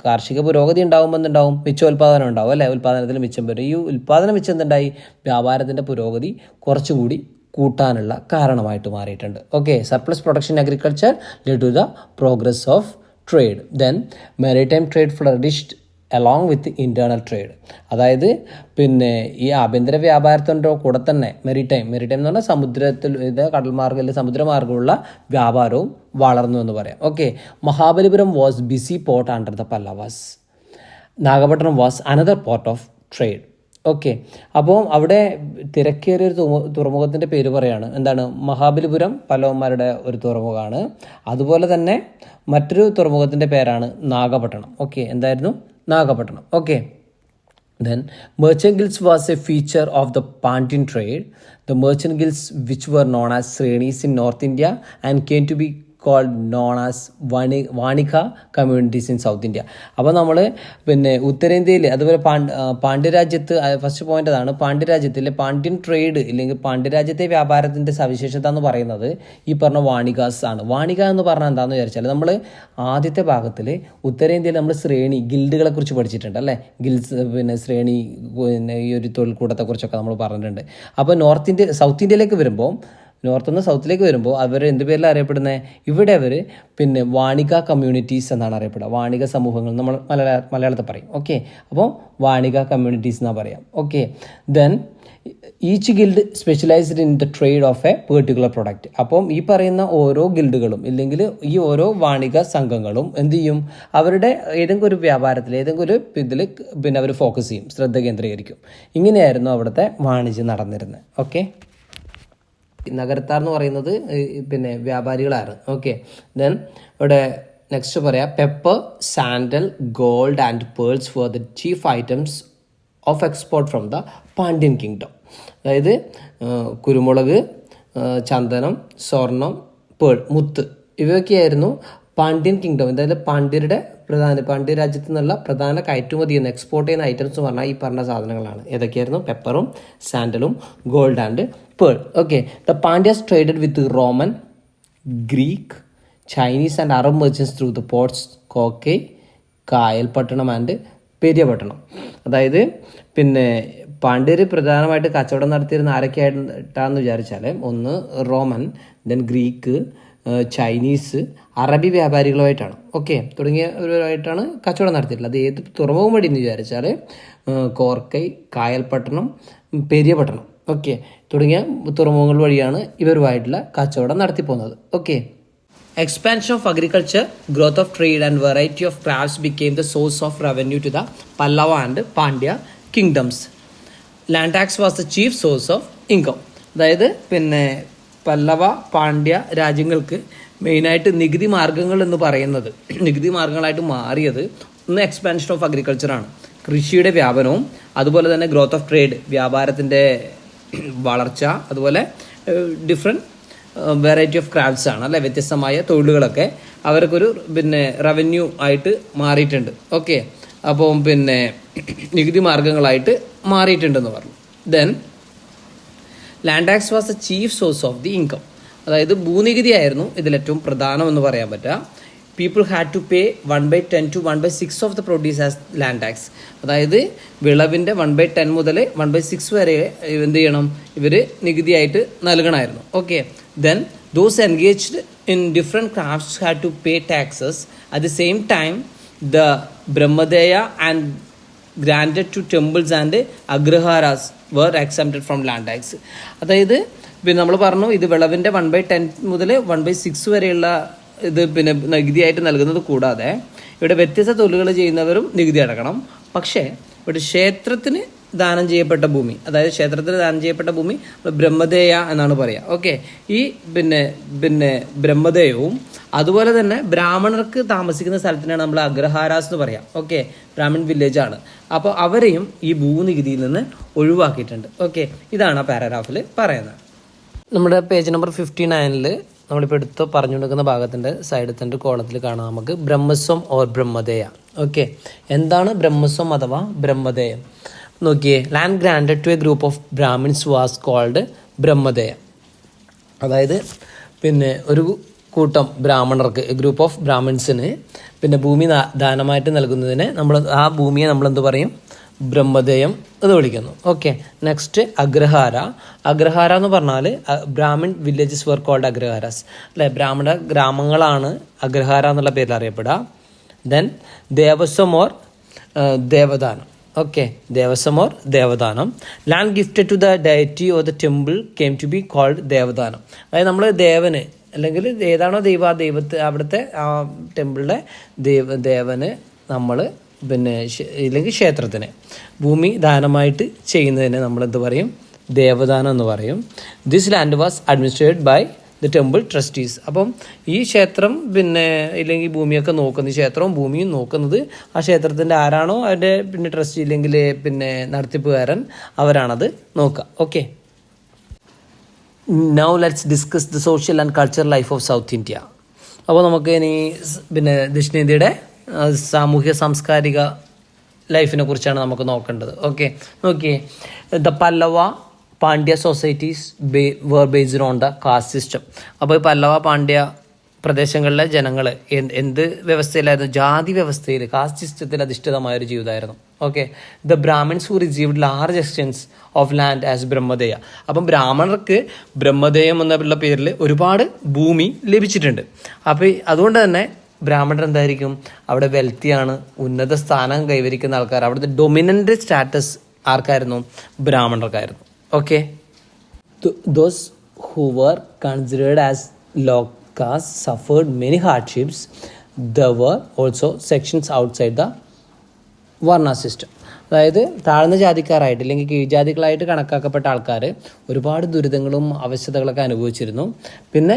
കാർഷിക പുരോഗതി ഉണ്ടാകുമ്പോൾ എന്തുണ്ടാവും? മിച്ചോൽപാദനം ഉണ്ടാവും അല്ലേ? ഉൽപാദനത്തിൽ മിച്ചം വരും. ഈ ഉൽപാദന മിച്ചം എന്തുണ്ടായി? വ്യാപാരത്തിൻ്റെ പുരോഗതി കുറച്ചുകൂടി കൂട്ടാനുള്ള കാരണമായിട്ട് മാറിയിട്ടുണ്ട്. Okay, surplus production agriculture led to the progress of trade. Then maritime trade flourished along with internal trade. അതായത് ഈ ആഭ്യന്തര വ്യാപാരത്തിൻ്റെ കൂടെ തന്നെ മെറിടൈം എന്ന് പറഞ്ഞാൽ സമുദ്രത്തിൽ കടൽമാർഗ്ഗം അല്ലെങ്കിൽ സമുദ്രമാർഗ്ഗമുള്ള വ്യാപാരവും വളർന്നു എന്ന് പറയാം. Okay, Mahabalipuram was busy port under the Pallavas. Nagapattinam was another port of trade. Okay, അപ്പോൾ അവിടെ തിരക്കേറിയൊരു തുറമുഖത്തിൻ്റെ പേര് പറയാണ്. എന്താണ്? മഹാബലിപുരം പല്ലവന്മാരുടെ ഒരു തുറമുഖമാണ്. അതുപോലെ തന്നെ മറ്റൊരു തുറമുഖത്തിൻ്റെ പേരാണ് നാഗപട്ടണം. ഓക്കെ, എന്തായിരുന്നു? Nagapattinam. Okay, then merchant guilds was a feature of the Pandyan trade. The merchant guilds which were known as Srenis in North India and came to be called known as Vanika communities in South India. അപ്പോൾ നമ്മൾ പിന്നെ ഉത്തരേന്ത്യയിൽ അതുപോലെ പാണ്ഡ്യരാജ്യത്ത് ഫസ്റ്റ് പോയിന്റ് അതാണ്, പാണ്ഡ്യരാജ്യത്തിലെ പാണ്ഡ്യൻ ട്രേഡ് ഇല്ലെങ്കിൽ പാണ്ഡ്യരാജ്യത്തെ വ്യാപാരത്തിൻ്റെ സവിശേഷത എന്ന് പറയുന്നത് ഈ പറഞ്ഞ വാണികാസ് ആണ്. വാണിക എന്ന് പറഞ്ഞാൽ എന്താണെന്ന് വിചാരിച്ചാൽ നമ്മൾ ആദ്യത്തെ ഭാഗത്തിൽ ഉത്തരേന്ത്യയിൽ നമ്മൾ ശ്രേണി ഗിൽഡുകളെ കുറിച്ച് പഠിച്ചിട്ടുണ്ട് അല്ലേ. ഗിൽസ് പിന്നെ ശ്രേണി പിന്നെ ഈ ഒരു തൊഴിൽക്കൂടത്തെക്കുറിച്ചൊക്കെ നമ്മൾ പറഞ്ഞിട്ടുണ്ട്. അപ്പോൾ സൗത്ത് ഇന്ത്യയിലേക്ക് വരുമ്പോൾ നോർത്ത് നിന്ന് സൗത്തിലേക്ക് വരുമ്പോൾ അവർ എന്ത് പേരിലാണ് അറിയപ്പെടുന്നത്? ഇവിടെ അവർ പിന്നെ വാണിക കമ്മ്യൂണിറ്റീസ് എന്നാണ് അറിയപ്പെടുക. വാണിക സമൂഹങ്ങൾ നമ്മൾ മലയാളത്തിൽ പറയും. ഓക്കെ, അപ്പോൾ വാണിക കമ്മ്യൂണിറ്റീസ് എന്നാണ് പറയാം. Okay, then each guild specialised in the trade off A particular product. അപ്പം ഈ പറയുന്ന ഓരോ ഗിൽഡുകളും ഇല്ലെങ്കിൽ ഈ ഓരോ വാണിക സംഘങ്ങളും എന്ത് ചെയ്യും? അവരുടെ ഏതെങ്കിലും ഒരു വ്യാപാരത്തിൽ ഏതെങ്കിലും ഒരു ഇതിൽ പിന്നെ അവർ ഫോക്കസ് ചെയ്യും, ശ്രദ്ധ കേന്ദ്രീകരിക്കും. ഇങ്ങനെയായിരുന്നു അവിടുത്തെ വാണിജ്യം നടന്നിരുന്നത്. ഓക്കെ, നഗരത്താർ എന്ന് പറയുന്നത് പിന്നെ വ്യാപാരികളാണ്. ഓക്കെ, ദെൻ ഇവിടെ നെക്സ്റ്റ് പറയാം, pepper, sandal, gold and pearls for the chief items of export from the Pandian kingdom. അതായത് കുരുമുളക്, ചന്ദനം, സ്വർണം, പേൾ, മുത്ത് ഇവയൊക്കെയായിരുന്നു പാണ്ഡ്യൻ കിങ്ഡം, അതായത് പാണ്ഡ്യ രാജ്യത്തു നിന്നുള്ള പ്രധാന കയറ്റുമതി ചെയ്യുന്ന എക്സ്പോർട്ട് ചെയ്യുന്ന ഐറ്റംസ് എന്ന് പറഞ്ഞാൽ ഈ പറഞ്ഞ സാധനങ്ങളാണ്. ഏതൊക്കെയായിരുന്നു? പെപ്പറും സാൻഡലും gold and pearl. Okay, the Pandyas traded with Roman, Greek, Chinese and Arab merchants through the ports കോക്കൈ, കായൽപട്ടണം ആൻഡ് പെരിയപട്ടണം. അതായത് പിന്നെ പാണ്ഡ്യർ പ്രധാനമായിട്ട് കച്ചവടം നടത്തിയിരുന്ന ആരൊക്കെയായിട്ടാന്ന് വിചാരിച്ചാൽ ഒന്ന് റോമൻ, ദെൻ ഗ്രീക്ക്, ചൈനീസ്, അറബി വ്യാപാരികളുമായിട്ടാണ്. ഓക്കെ, തുടങ്ങിയവരുമായിട്ടാണ് കച്ചവടം നടത്തിയിട്ടുള്ളത്. അത് ഏത് തുറമുഖം വഴി എന്ന് വിചാരിച്ചാൽ കോർക്കൈ, കായൽപട്ടണം, പെരിയപട്ടണം ഓക്കെ തുടങ്ങിയ തുറമുഖങ്ങൾ വഴിയാണ് ഇവരുമായിട്ടുള്ള കച്ചവടം നടത്തിപ്പോകുന്നത്. Okay, expansion of agriculture, growth of trade and variety of crafts became the source of revenue to the Pallava and Pandya kingdoms. Land tax was the chief source of income. അതായത് പിന്നെ പല്ലവ പാണ്ഡ്യ രാജ്യങ്ങൾക്ക് മെയിനായിട്ട് നികുതി മാർഗങ്ങൾ എന്ന് പറയുന്നത് നികുതി മാർഗങ്ങളായിട്ട് മാറിയത് ഒന്ന് എക്സ്പാൻഷൻ ഓഫ് അഗ്രികൾച്ചറാണ്, കൃഷിയുടെ വ്യാപനവും അതുപോലെ തന്നെ ഗ്രോത്ത് ഓഫ് ട്രേഡ് വ്യാപാരത്തിൻ്റെ വളർച്ച, അതുപോലെ ഡിഫറെൻറ്റ് വെറൈറ്റി ഓഫ് ക്രാഫ്റ്റ്സ് ആണ് അല്ലെ, വ്യത്യസ്തമായ തൊഴിലുകളൊക്കെ അവർക്കൊരു പിന്നെ റവന്യൂ ആയിട്ട് മാറിയിട്ടുണ്ട്. ഓക്കെ, അപ്പം പിന്നെ നികുതി മാർഗങ്ങളായിട്ട് മാറിയിട്ടുണ്ടെന്ന് പറഞ്ഞു. Then land tax was the chief source of the income. അതായത് ഭൂനികുതി ആയിരുന്നു ഇതിലേറ്റവും പ്രധാനം എന്ന് പറയാൻ പറ്റുക. People had to pay 1/10 to 1/6 of the produce as land tax. അതായത് വിളവിൻ്റെ 1/10 മുതൽ 1/6 വരെ എന്ത് ചെയ്യണം, ഇവർ നികുതിയായിട്ട് നൽകണമായിരുന്നു. Okay, then those engaged in different crafts had to pay taxes. At the same time, the Brahmadeya and granted to temples and agraharas were exempted from land tax. അതായത് പിന്നെ നമ്മൾ പറഞ്ഞു ഇത് വിളവിൻ്റെ 1/10 മുതൽ 1/6 വരെയുള്ള ഇത് പിന്നെ നികുതിയായിട്ട് നൽകുന്നത് കൂടാതെ ഇവിടെ വ്യത്യസ്ത തൊഴിലുകൾ ചെയ്യുന്നവരും നികുതി അടക്കണം. പക്ഷേ ഇവിടെ ക്ഷേത്രത്തിന് ദാനം ചെയ്യപ്പെട്ട ഭൂമി, അതായത് ക്ഷേത്രത്തിന് ദാനം ചെയ്യപ്പെട്ട ഭൂമി ബ്രഹ്മദേയ എന്നാണ് പറയുക. ഓക്കെ, ഈ പിന്നെ ബ്രഹ്മദേയവും അതുപോലെ തന്നെ ബ്രാഹ്മണർക്ക് താമസിക്കുന്ന സ്ഥലത്തിനാണ് നമ്മൾ അഗ്രഹാരാസ് എന്ന് പറയാം. ഓക്കെ, ബ്രാഹ്മൺ വില്ലേജ് ആണ്. അപ്പോൾ അവരെയും ഈ ഭൂനികുതിയിൽ നിന്ന് ഒഴിവാക്കിയിട്ടുണ്ട്. ഓക്കെ, ഇതാണ് ആ പാരഗ്രാഫിൽ പറയുന്നത്. നമ്മുടെ പേജ് നമ്പർ 59 നമ്മളിപ്പോൾ എടുത്ത് പറഞ്ഞുകൊടുക്കുന്ന ഭാഗത്തിൻ്റെ സൈഡത്തിൻ്റെ കോളത്തിൽ കാണാം നമുക്ക് ബ്രഹ്മസ്വം ഓർ ബ്രഹ്മദേയ. ഓക്കെ, എന്താണ് ബ്രഹ്മസ്വം അഥവാ ബ്രഹ്മദേയം നോക്കിയേ. Land granted to a group of Brahmins was called Brahmadeya. അതായത് പിന്നെ ഒരു കൂട്ടം ബ്രാഹ്മണർക്ക്, ഗ്രൂപ്പ് ഓഫ് ബ്രാഹ്മിൻസിന് പിന്നെ ഭൂമി ദാനമായിട്ട് നൽകുന്നതിന് ആ ഭൂമിയെ നമ്മളെന്ത് പറയും? ബ്രഹ്മദേയം എന്ന് വിളിക്കുന്നു. Okay, next Agrahara. അഗ്രഹാര എന്ന് പറഞ്ഞാൽ Brahmin villages were called Agraharas അല്ലെ, ബ്രാഹ്മണ ഗ്രാമങ്ങളാണ് അഗ്രഹാര എന്നുള്ള പേരിൽ അറിയപ്പെടുക. Then Devaswam or Devadanam. Okay, Devaswam or Devadanam. Land gifted to the deity or the temple came to be called Devadanam. അതായത് നമ്മൾ ദേവന് അല്ലെങ്കിൽ ഏതാണോ ദൈവത്തെ അവിടുത്തെ ആ ടെമ്പിളിലെ ദേവന് നമ്മൾ പിന്നെ ഇല്ലെങ്കിൽ ക്ഷേത്രത്തിന് ഭൂമി ദാനമായിട്ട് ചെയ്യുന്നതിന് നമ്മളെന്ത് പറയും? ദേവദാനം എന്ന് പറയും. This land was administered by the temple trustees. അപ്പം ഈ ക്ഷേത്രം പിന്നെ ഇല്ലെങ്കിൽ ഭൂമിയൊക്കെ നോക്കുന്നത്, ക്ഷേത്രവും ഭൂമിയും നോക്കുന്നത് ആ ക്ഷേത്രത്തിൻ്റെ ആരാണോ അതിൻ്റെ പിന്നെ ട്രസ്റ്റി ഇല്ലെങ്കിൽ പിന്നെ നടത്തിപ്പുകാരൻ അവരാണത് നോക്കുക. Okay, now let's discuss the social and cultural life of South India. അപ്പോൾ നമുക്ക് ഇനി പിന്നെ ദക്ഷിണേന്ത്യയുടെ സാമൂഹ്യ സാംസ്കാരിക ലൈഫിനെ കുറിച്ചാണ് നമുക്ക് നോക്കേണ്ടത്. ഓക്കെ, നോക്കിയേ. The Pallava Pandya societies were based on the caste system. അപ്പോൾ പല്ലവ പാണ്ഡ്യ പ്രദേശങ്ങളിലെ ജനങ്ങൾ എന്ത് വ്യവസ്ഥയിലായിരുന്നു? ജാതി വ്യവസ്ഥയിൽ, കാസ്റ്റ് സിസ്റ്റത്തിൽ അധിഷ്ഠിതമായൊരു ജീവിതമായിരുന്നു. Okay, the Brahmins who received large extents of land as Brahmadeya. അപ്പം ബ്രാഹ്മണർക്ക് ബ്രഹ്മദേയം എന്നുള്ള പേരിൽ ഒരുപാട് ഭൂമി ലഭിച്ചിട്ടുണ്ട്. അപ്പോൾ അതുകൊണ്ട് തന്നെ ബ്രാഹ്മണർ എന്തായിരിക്കും? അവിടെ വെൽത്തിയാണ്, ഉന്നത സ്ഥാനം കൈവരിക്കുന്ന ആൾക്കാർ. അവിടുത്തെ ഡൊമിനൻ്റ് സ്റ്റാറ്റസ് ആർക്കായിരുന്നു? ബ്രാഹ്മണർക്കായിരുന്നു. Okay, those who were considered as low caste suffered many hardships. There were also sections outside the varna system. അതായത് താഴ്ന്ന ജാതിക്കാരായിട്ട് അല്ലെങ്കിൽ കീഴ്ജാതികളായിട്ട് കണക്കാക്കപ്പെട്ട ആൾക്കാർ ഒരുപാട് ദുരിതങ്ങളും അവശതകളൊക്കെ അനുഭവിച്ചിരുന്നു. പിന്നെ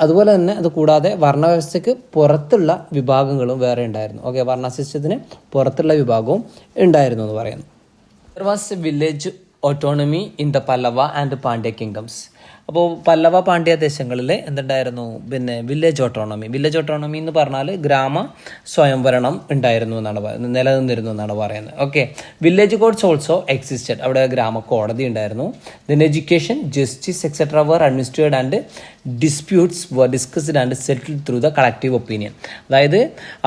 അതുപോലെ തന്നെ അത് കൂടാതെ വർണ്ണവ്യവസ്ഥയ്ക്ക് പുറത്തുള്ള വിഭാഗങ്ങളും വേറെ ഉണ്ടായിരുന്നു. ഓക്കെ, വർണ്ണ സിസ്റ്റത്തിന് പുറത്തുള്ള വിഭാഗവും ഉണ്ടായിരുന്നു എന്ന് പറയുന്നു. There was a village autonomy in the Pallava and Pandya kingdoms. അപ്പോൾ പല്ലവ പാണ്ഡ്യ ദേശങ്ങളിൽ എന്തുണ്ടായിരുന്നു? പിന്നെ വില്ലേജ് ഓട്ടോണമി എന്ന് പറഞ്ഞാൽ ഗ്രാമ സ്വയംഭരണം ഉണ്ടായിരുന്നു എന്നാണ് നിലനിന്നിരുന്നു എന്നാണ് പറയുന്നത്. Okay, village courts also existed. അവിടെ ഗ്രാമ കോടതി ഉണ്ടായിരുന്നു. Then education, justice etcetera were administered and disputes were discussed and settled through the collective opinion. അതായത്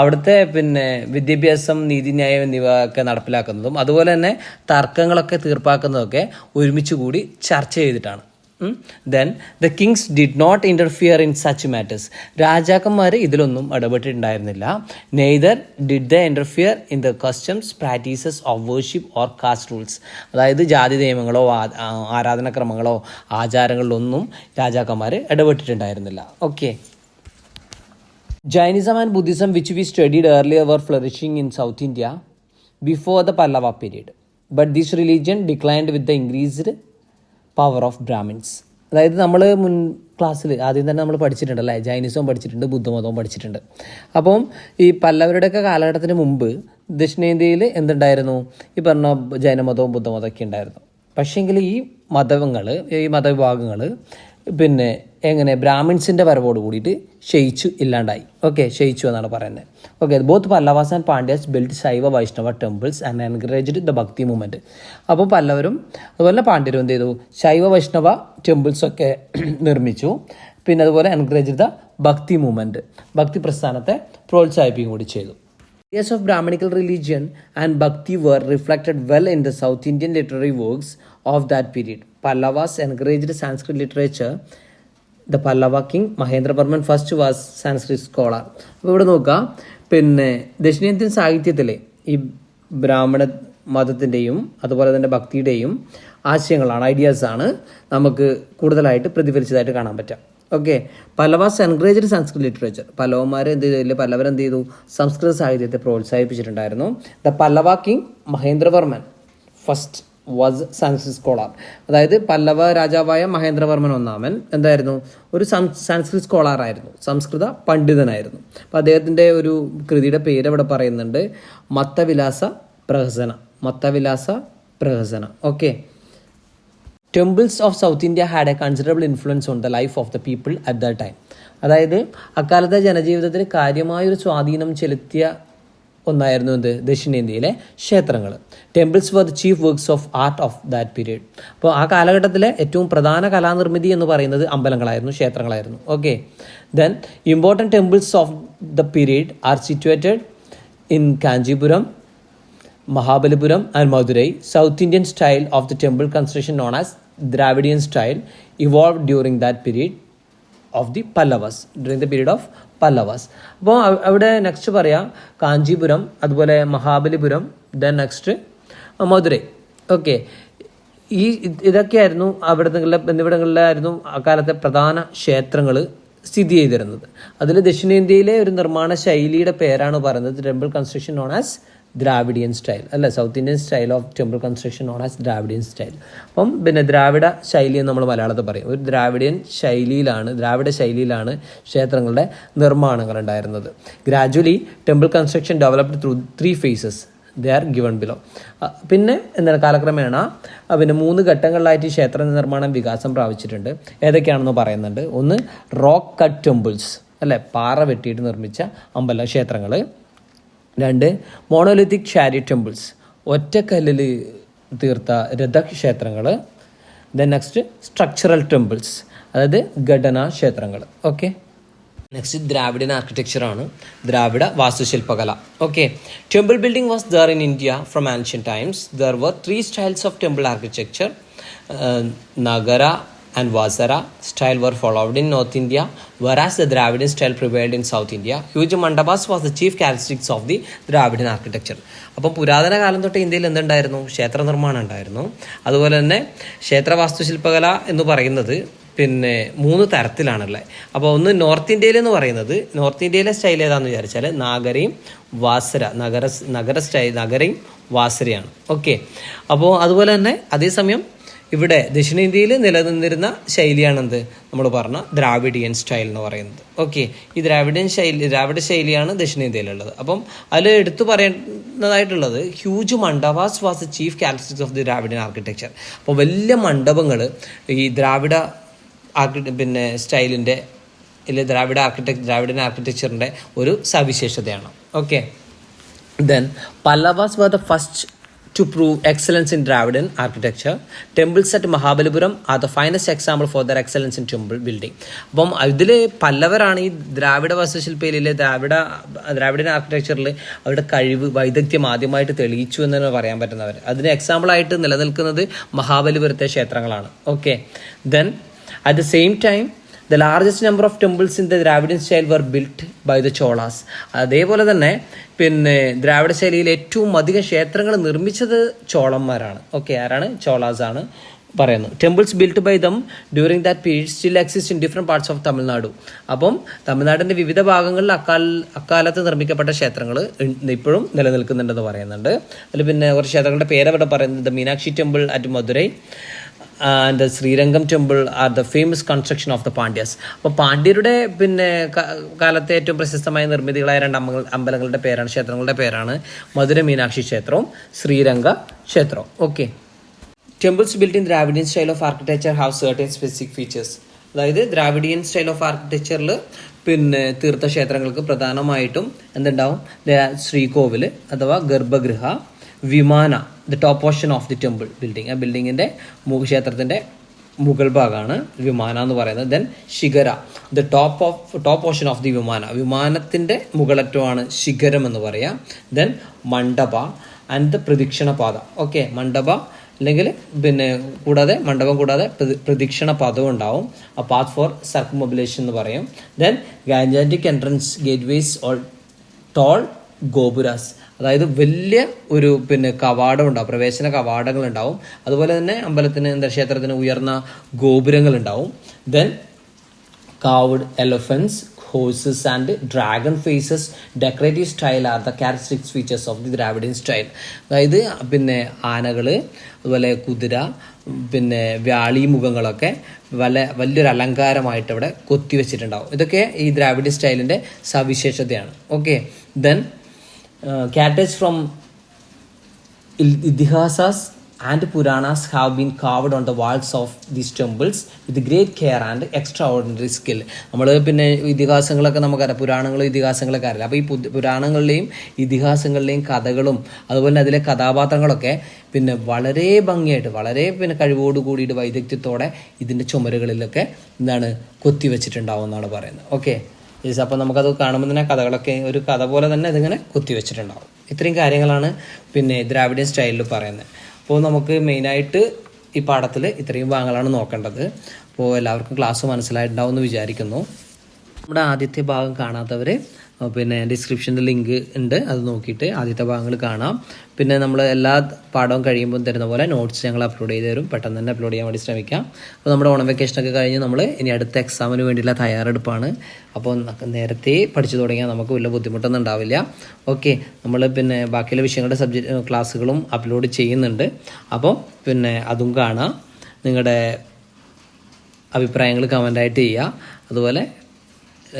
അവിടുത്തെ പിന്നെ വിദ്യാഭ്യാസം, നീതിന്യായം എന്നിവ ഒക്കെ നടപ്പിലാക്കുന്നതും അതുപോലെ തന്നെ തർക്കങ്ങളൊക്കെ തീർപ്പാക്കുന്നതൊക്കെ ഒരുമിച്ച് കൂടി ചർച്ച ചെയ്തിട്ടാണ്. Then the kings did not interfere in such matters. രാജാക്കന്മാർ ഇതിലൊന്നും ഇടപെട്ടിട്ടുണ്ടായിരുന്നില്ല. Neither did the interfere in the customs, practices of worship or caste rules. അതായത് ജാതി നിയമങ്ങളോ ആരാധനാക്രമങ്ങളോ ആചാരങ്ങളിലൊന്നും രാജാക്കന്മാർ ഇടപെട്ടിട്ടുണ്ടായിരുന്നില്ല. Okay, Jainism and Buddhism, which we studied earlier, were flourishing in South India before the Pallava period. But this religion declined with the increased power of Brahmins. അതായത് നമ്മൾ മുൻ ക്ലാസ്സിൽ ആദ്യം തന്നെ നമ്മൾ പഠിച്ചിട്ടുണ്ടല്ലേ, ജൈനിസവും പഠിച്ചിട്ടുണ്ട്, ബുദ്ധമതവും പഠിച്ചിട്ടുണ്ട്. അപ്പം ഈ പല്ലവരുടെയൊക്കെ കാലഘട്ടത്തിന് മുമ്പ് ദക്ഷിണേന്ത്യയിൽ എന്തുണ്ടായിരുന്നു? ഈ പറഞ്ഞ ജൈനമതവും ബുദ്ധമതമൊക്കെ ഉണ്ടായിരുന്നു. പക്ഷേങ്കിൽ ഈ മതവിഭാഗങ്ങൾ പിന്നെ എങ്ങനെ ബ്രാഹ്മിൻസിൻ്റെ വരവോട് കൂടിയിട്ട് ക്ഷയിച്ചു എന്നാണ് പറയുന്നത്. Okay, both Pallavas and Pandyas build Shaiva Vaishnava temples and encouraged the ഭക്തി മൂവ്മെൻറ്റ്. അപ്പോൾ പല്ലവരും അതുപോലെ പാണ്ഡ്യരും എന്ത് ചെയ്തു? ശൈവ വൈഷ്ണവ ടെമ്പിൾസൊക്കെ നിർമ്മിച്ചു. പിന്നെ അതുപോലെ എൻകറേജ്ഡ് ദ ഭക്തി മൂവ്മെൻറ്റ്, ഭക്തി പ്രസ്ഥാനത്തെ പ്രോത്സാഹിപ്പിക്കുകയും കൂടി ചെയ്തു. Ideas of Brahmanical religion and bhakti were reflected well in the South Indian literary works of that period. Pallavas encouraged Sanskrit literature. The Pallava king Mahendravarman first was Sanskrit scholar. അപ്പോൾ ഇവിടെ നോക്കുക, പിന്നെ ദക്ഷിണേന്ത്യൻ സാഹിത്യത്തിലെ ഈ ബ്രാഹ്മണ മതത്തിൻ്റെയും അതുപോലെ തന്നെ ഭക്തിയുടെയും ആശയങ്ങളാണ്, ഐഡിയാസാണ് നമുക്ക് കൂടുതലായിട്ട് പ്രതിഫലിച്ചതായിട്ട് കാണാൻ പറ്റുക. Okay, Pallavas encouraged Sanskrit literature. പല്ലവന്മാർ പല്ലവരെന്ത് ചെയ്തു? സംസ്കൃത സാഹിത്യത്തെ പ്രോത്സാഹിപ്പിച്ചിട്ടുണ്ടായിരുന്നു. The Pallava king Mahendravarman first was Sanskrit scholar. അതായത് പല്ലവ രാജാവായ മഹേന്ദ്രവർമ്മൻ ഒന്നാമൻ എന്തായിരുന്നു? ഒരു സംസ്കൃത് സ്കോളറായിരുന്നു, സംസ്കൃത പണ്ഡിതനായിരുന്നു. അപ്പോൾ അദ്ദേഹത്തിൻ്റെ ഒരു കൃതിയുടെ പേര് ഇവിടെ പറയുന്നുണ്ട്, Mattavilasa Prahasana. Okay, temples of South India had a considerable influence on the life of the people at the time. അതായത് അക്കാലത്തെ ജനജീവിതത്തിൽ കാര്യമായൊരു സ്വാധീനം ചെലുത്തിയ ഒന്നായിരുന്നു എന്ത്? ദക്ഷിണേന്ത്യയിലെ ക്ഷേത്രങ്ങൾ. Temples were the chief works of art of that period. അപ്പോൾ ആ കാലഘട്ടത്തിലെ ഏറ്റവും പ്രധാന കലാനിർമ്മിതി എന്ന് പറയുന്നത് അമ്പലങ്ങളായിരുന്നു, ക്ഷേത്രങ്ങളായിരുന്നു. Okay, then important temples of the period are situated in Kanchipuram, Mahabalipuram and Madurai. South Indian style of the temple construction known as Dravidian style evolved during that period of the Pallavas, അപ്പോൾ അവിടെ നെക്സ്റ്റ് പറയാം കാഞ്ചീപുരം, അതുപോലെ Mahabalipuram, then next Madurai. Okay, ഇതൊക്കെയായിരുന്നു എന്നിവിടങ്ങളിലായിരുന്നു അക്കാലത്തെ പ്രധാന ക്ഷേത്രങ്ങൾ സ്ഥിതി ചെയ്തിരുന്നത്. അതിൽ ദക്ഷിണേന്ത്യയിലെ ഒരു നിർമ്മാണ ശൈലിയുടെ പേരാണ് പറയുന്നത് temple construction known as Dravidian style, അല്ല, South Indian style of temple construction known as Dravidian style. അപ്പം പിന്നെ ദ്രാവിഡ ശൈലി എന്ന് നമ്മൾ മലയാളത്തിൽ പറയും. ഒരു ദ്രാവിഡ ശൈലിയിലാണ് ക്ഷേത്രങ്ങളുടെ നിർമ്മാണങ്ങൾ ഉണ്ടായിരുന്നത്. Gradually temple construction developed through 3 phases. They are given below. പിന്നെ എന്താണ് കാലക്രമേണ പിന്നെ 3 ഘട്ടങ്ങളിലായിട്ട് ഈ ക്ഷേത്ര നിർമ്മാണം വികാസം പ്രാപിച്ചിട്ടുണ്ട്. ഏതൊക്കെയാണെന്ന് പറയുന്നുണ്ട്. ഒന്ന് റോക്ക് കട്ട് ടെമ്പിൾസ്, അല്ലേ, പാറ വെട്ടിയിട്ട് നിർമ്മിച്ച ക്ഷേത്രങ്ങൾ. 2 മോണോലിത്തിക് ചാരിയറ്റ് ടെമ്പിൾസ്, ഒറ്റക്കല്ലിൽ തീർത്ത രഥക്ഷേത്രങ്ങൾ. ദെൻ നെക്സ്റ്റ് സ്ട്രക്ചറൽ ടെമ്പിൾസ്, അതായത് ഘടനാ ക്ഷേത്രങ്ങൾ. ഓക്കെ, നെക്സ്റ്റ് ദ്രാവിഡൻ ആർക്കിടെക്ചറാണ്, ദ്രാവിഡ വാസ്തുശില്പകല. Okay, temple building was there in India from ancient times. There were 3 styles of temple architecture. Nagara and Vasara style were followed in North India, whereas the Dravidian style prevailed in South India. Huge mandabas was the chief characteristics of the Dravidian architecture. അപ്പം പുരാതന കാലം തൊട്ട് ഇന്ത്യയിൽ എന്തുണ്ടായിരുന്നു? ക്ഷേത്ര നിർമ്മാണം ഉണ്ടായിരുന്നു. അതുപോലെ തന്നെ ക്ഷേത്ര വാസ്തുശില്പകല എന്ന് പറയുന്നത് 3 തരത്തിലാണുള്ളത്. അപ്പോൾ ഒന്ന് നോർത്ത് ഇന്ത്യയിൽ എന്ന് പറയുന്നത്, നോർത്ത് ഇന്ത്യയിലെ സ്റ്റൈൽ ഏതാണെന്ന് വിചാരിച്ചാൽ നാഗരയും വാസര, നഗര സ്റ്റൈൽ നഗരയും വാസരയാണ്. ഓക്കെ, അപ്പോൾ അതുപോലെ തന്നെ അതേസമയം ഇവിടെ ദക്ഷിണേന്ത്യയിൽ നിലനിന്നിരുന്ന ശൈലിയാണെന്ത് നമ്മൾ പറഞ്ഞ ദ്രാവിഡിയൻ സ്റ്റൈൽ എന്ന് പറയുന്നത്. ഓക്കെ, ഈ ദ്രാവിഡ ശൈലിയാണ് ദക്ഷിണേന്ത്യയിലുള്ളത്. അപ്പം അതിൽ എടുത്തു പറയുന്നതായിട്ടുള്ളത് huge mandapas was the chief characteristics of the Dravidian architecture. അപ്പോൾ വലിയ മണ്ഡപങ്ങൾ ഈ ദ്രാവിഡ സ്റ്റൈലിൻ്റെ ദ്രാവിഡൻ ആർക്കിടെക്ചറിൻ്റെ ഒരു സവിശേഷതയാണ്. Okay, then Pallavas were the first to prove excellence in Dravidian architecture. Temples at Mahabalipuram are the finest example for their excellence in temple building. അപ്പം ഇതിൽ പല്ലവരാണ് ഈ ദ്രാവിഡ വാസ്തുശില്പയിലെ ദ്രാവിഡൻ ആർക്കിടെക്ചറിൽ അവരുടെ കഴിവ് വൈദഗ്ധ്യം ആദ്യമായിട്ട് തെളിയിച്ചു എന്ന് തന്നെ പറയാൻ പറ്റുന്നവർ. അതിന് എക്സാമ്പിളായിട്ട് നിലനിൽക്കുന്നത് മഹാബലിപുരത്തെ ക്ഷേത്രങ്ങളാണ്. Okay, then at the same time the largest number of temples in the Dravidian style were built by the Cholas. അതേപോലെ തന്നെ ദ്രാവിഡ ശൈലിയിൽ ഏറ്റവും അധികം ക്ഷേത്രങ്ങൾ നിർമ്മിച്ചത് ചോളന്മാരാണ്. ഓക്കെ, ആരാണ്? ചോളാസ് ആണ് പറയുന്നു. Temples built by them during that period still exist in different parts of Tamil Nadu. അപ്പം തമിഴ്നാടിൻ്റെ വിവിധ ഭാഗങ്ങളിൽ അക്കാലത്ത് നിർമ്മിക്കപ്പെട്ട ക്ഷേത്രങ്ങൾ ഇപ്പോഴും നിലനിൽക്കുന്നുണ്ടെന്ന് പറയുന്നുണ്ട്. അതിൽ കുറച്ച് ക്ഷേത്രങ്ങളുടെ പേരവിടെ പറയുന്നത് Meenakshi temple at Madurai and the Srirangam temple are the famous construction of the Pandyas. അപ്പോൾ പാണ്ഡ്യരുടെ കാലത്തെ ഏറ്റവും പ്രശസ്തമായ നിർമ്മിതികളായ 2 അമ്പലങ്ങളുടെ പേരാണ്, ക്ഷേത്രങ്ങളുടെ പേരാണ് മധുര മീനാക്ഷി ക്ഷേത്രവും ശ്രീരംഗ ക്ഷേത്രവും. Okay, temples built in Dravidian style of architecture have certain specific features. അതായത് ദ്രാവിഡിയൻ സ്റ്റൈൽ ഓഫ് ആർക്കിടെക്ചറിൽ തീർത്ഥ ക്ഷേത്രങ്ങൾക്ക് പ്രധാനമായിട്ടും എന്തുണ്ടാവും? ശ്രീകോവിൽ അഥവാ garbhagriha, vimana, the top portion of the temple building, ആ ബിൽഡിങ്ങിൻ്റെ ക്ഷേത്രത്തിൻ്റെ മുകൾ ഭാഗമാണ് വിമാന എന്ന് പറയുന്നത്. Then shikhara, the top portion of the വിമാനത്തിൻ്റെ മുകളറ്റമാണ് ശിഖരം എന്ന് പറയാം. Then mandapa and the pradakshinapatha. Okay, mandapa അല്ലെങ്കിൽ കൂടാതെ മണ്ഡപം കൂടാതെ പ്രദക്ഷിണ പദവും ഉണ്ടാവും. ആ പാത്ത് ഫോർ സർക്കംഅംബുലേഷൻ എന്ന് പറയും. Then ഗാൻജാറ്റിക് entrance gateways all toll ഗോപുരാസ്, അതായത് വലിയ ഒരു കവാടം ഉണ്ടാവും, പ്രവേശന കവാടങ്ങൾ ഉണ്ടാവും. അതുപോലെ തന്നെ ക്ഷേത്രത്തിന് ഉയർന്ന ഗോപുരങ്ങൾ ഉണ്ടാവും. Then carved elephants, horses and dragon faces decorative style are the characteristic features of the Dravidian style. അതായത് ആനകൾ, അതുപോലെ കുതിര, വ്യാളി മുഖങ്ങളൊക്കെ വലിയൊരു അലങ്കാരമായിട്ട് ഇവിടെ കൊത്തിവെച്ചിട്ടുണ്ടാവും. ഇതൊക്കെ ഈ ദ്രാവിഡിയൻ സ്റ്റൈലിൻ്റെ സവിശേഷതയാണ്. Okay, then characters from Idihasas and Puranas have been carved on the walls of these temples with great care and extraordinary skill. നമ്മൾ ഇതിഹാസങ്ങളൊക്കെ നമുക്കറിയാം, പുരാണങ്ങളും ഇതിഹാസങ്ങളൊക്കെ അറിയില്ല. അപ്പോൾ ഈ പുരാണങ്ങളിലെയും ഇതിഹാസങ്ങളിലെയും കഥകളും അതുപോലെ അതിലെ കഥാപാത്രങ്ങളൊക്കെ വളരെ ഭംഗിയായിട്ട് വളരെ കഴിവോട് കൂടിയിട്ട് വൈദഗ്ധ്യത്തോടെ ഇതിൻ്റെ ചുമരുകളിലൊക്കെ കൊത്തിവെച്ചിട്ടുണ്ടാവും എന്നാണ് പറയുന്നത്. ഓക്കെ, അപ്പോൾ നമുക്കത് കാണുമ്പോൾ തന്നെ കഥകളൊക്കെ ഒരു കഥ പോലെ തന്നെ ഇതിങ്ങനെ കുത്തിവെച്ചിട്ടുണ്ടാവും. ഇത്രയും കാര്യങ്ങളാണ് ദ്രാവിഡിയൻ സ്റ്റൈലിൽ പറയുന്നത്. അപ്പോൾ നമുക്ക് മെയിനായിട്ട് ഈ പാഠത്തിൽ ഇത്രയും ഭാഗങ്ങളാണ് നോക്കേണ്ടത്. അപ്പോൾ എല്ലാവർക്കും ക്ലാസ് മനസ്സിലായിട്ടുണ്ടാവും എന്ന് വിചാരിക്കുന്നു. നമ്മുടെ ആദ്യത്തെ ഭാഗം കാണാത്തവർ ഡിസ്ക്രിപ്ഷനിൽ ലിങ്ക് ഉണ്ട്, അത് നോക്കിയിട്ട് ആദ്യത്തെ ഭാഗങ്ങൾ കാണാം. നമ്മൾ എല്ലാ പാഠവും കഴിയുമ്പോൾ തരുന്ന പോലെ നോട്ട്സ് ഞങ്ങൾ അപ്ലോഡ് ചെയ്ത് തരും. പെട്ടെന്ന് തന്നെ അപ്ലോഡ് ചെയ്യാൻ വേണ്ടി ശ്രമിക്കാം. അപ്പോൾ നമ്മുടെ ഓണം വെക്കേഷനൊക്കെ കഴിഞ്ഞ് നമ്മൾ ഇനി അടുത്ത എക്സാമിന് വേണ്ടിയുള്ള തയ്യാറെടുപ്പാണ്. അപ്പോൾ നേരത്തെ പഠിച്ചു തുടങ്ങിയാൽ നമുക്ക് വലിയ ബുദ്ധിമുട്ടൊന്നും ഉണ്ടാവില്ല. ഓക്കെ, നമ്മൾ ബാക്കിയുള്ള വിഷയങ്ങളുടെ ക്ലാസ്സുകളും അപ്ലോഡ് ചെയ്യുന്നുണ്ട്. അപ്പോൾ അതും കാണാം. നിങ്ങളുടെ അഭിപ്രായങ്ങൾ കമൻ്റായിട്ട് ചെയ്യുക. അതുപോലെ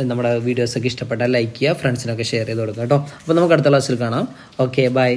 നമ്മുടെ വീഡിയോസൊക്കെ ഇഷ്ടപ്പെട്ടാൽ ലൈക്ക് ചെയ്യുക, ഫ്രണ്ട്സിനൊക്കെ ഷെയർ ചെയ്ത് കൊടുക്കുക കേട്ടോ. അപ്പോൾ നമുക്ക് അടുത്ത ക്ലാസ്സിൽ കാണാം. Okay, by.